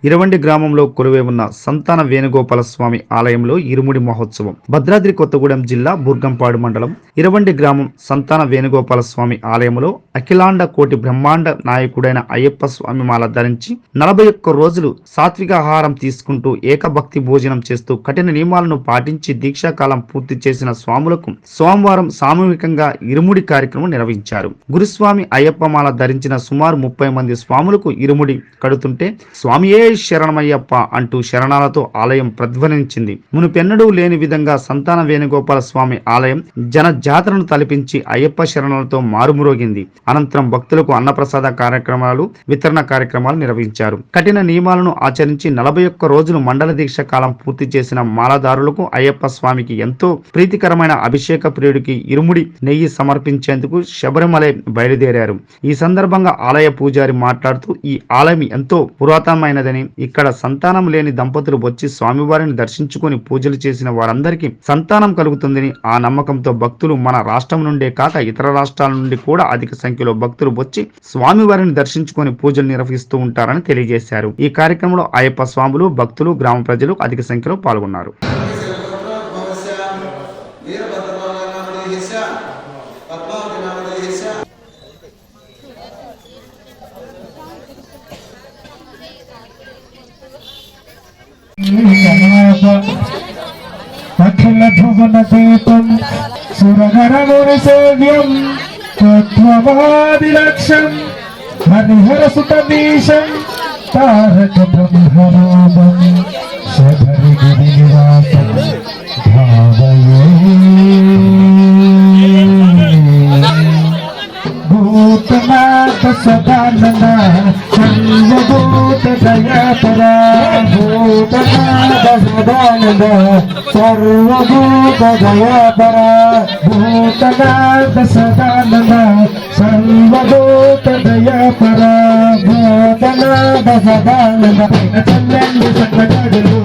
ఇరవండి గ్రామంలో కొలువై ఉన్న సంతాన వేణుగోపాల స్వామి ఆలయంలో ఇరుముడి మహోత్సవం. భద్రాద్రి కొత్తగూడెం జిల్లా బుర్గంపాడు మండలం ఇరవండి గ్రామం సంతాన వేణుగోపాల స్వామి ఆలయంలో అఖిలాండ కోటి బ్రహ్మాండ నాయకుడైన అయ్యప్ప స్వామి మాల ధరించి 41 రోజులు సాత్విక ఆహారం తీసుకుంటూ ఏకభక్తి భోజనం చేస్తూ కఠిన నియమాలను పాటించి దీక్షాకాలం పూర్తి చేసిన స్వాములకు సోమవారం సామూహికంగా ఇరుముడి కార్యక్రమం నిర్వహించారు. గురుస్వామి అయ్యప్ప మాల ధరించిన సుమారు 30 మంది స్వాములకు ఇరుముడి కడుతుంటే స్వామియే శరణమయ్యప్ప అంటూ శరణాలతో ఆలయం ప్రధ్వనించింది. మునుపెన్నడూ లేని విధంగా సంతాన వేణుగోపాల స్వామి ఆలయం జన జాతరను తలపించి అయ్యప్ప శరణాలతో మారుమురోగింది. అనంతరం భక్తులకు అన్నప్రసాద కార్యక్రమాలు వితరణ కార్యక్రమాలు నిర్వహించారు. కఠిన నియమాలను ఆచరించి 41 రోజులు మండల దీక్ష కాలం పూర్తి చేసిన మాలదారులకు అయ్యప్ప స్వామికి ఎంతో ప్రీతికరమైన అభిషేక ప్రియుడికి ఇరుముడి నెయ్యి సమర్పించేందుకు శబరిమల బయలుదేరారు. ఈ సందర్భంగా ఆలయ పూజారి మాట్లాడుతూ ఈ ఆలయం ఎంతో పురాతనమైనదని, ఇక్కడ సంతానం లేని దంపతులు వచ్చి స్వామివారిని దర్శించుకుని పూజలు చేసిన వారందరికీ సంతానం కలుగుతుందని, ఆ నమ్మకంతో భక్తులు మన రాష్ట్రం నుండే కాక ఇతర రాష్ట్రాల నుండి కూడా అధిక సంఖ్యలో భక్తులు వచ్చి స్వామివారిని దర్శించుకుని పూజలు నిర్వహిస్తూ ఉంటారని తెలియజేశారు. ఈ కార్యక్రమంలో అయ్యప్ప స్వాములు, భక్తులు, గ్రామ ప్రజలు అధిక సంఖ్యలో పాల్గొన్నారు. అఖిల భువన దీపం సురగరముని సేవ్యం తత్వవాదిలక్ష్యం హరిహర సుతదీశం తారక బ్రహ్మరూపం శబరి గిరి నివాసం భావయే భూతనాథ సదానన సర్వభూత దయాపరా భూతనాథ సదానన సర్వభూత దయాపరా భూతనాథ సదానన సర్వభూత దయాపరా భూతనాథ సదానన చల్లండి సంగటలు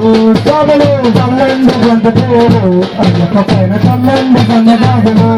సవలు చల్లండి గొంతులు అయ్యప్ప పైన చల్లండి సంగటలు